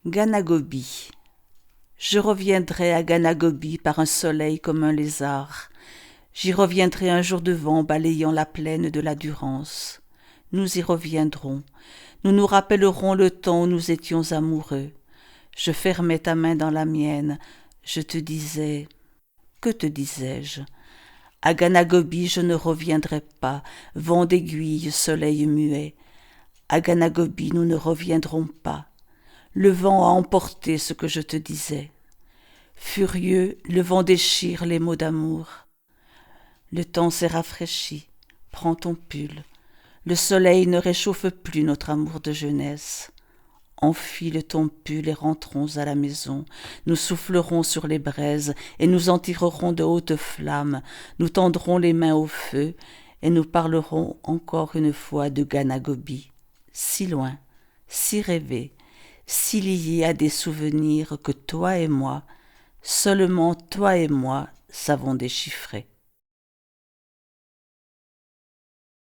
Ganagobi. Je reviendrai à Ganagobi par un soleil comme un lézard. J'y reviendrai un jour de vent balayant la plaine de la Durance. Nous y reviendrons. Nous nous rappellerons le temps où nous étions amoureux. Je fermais ta main dans la mienne. Je te disais... Que te disais-je? À Ganagobi, je ne reviendrai pas, vent d'aiguille, soleil muet. À Ganagobi, nous ne reviendrons pas. Le vent a emporté ce que je te disais. Furieux, le vent déchire les mots d'amour. Le temps s'est rafraîchi. Prends ton pull. Le soleil ne réchauffe plus notre amour de jeunesse. Enfile ton pull et rentrons à la maison. Nous soufflerons sur les braises et nous en tirerons de hautes flammes. Nous tendrons les mains au feu et nous parlerons encore une fois de Ganagobi. Si loin, si rêvé, si lié à des souvenirs que toi et moi, seulement toi et moi, savons déchiffrer.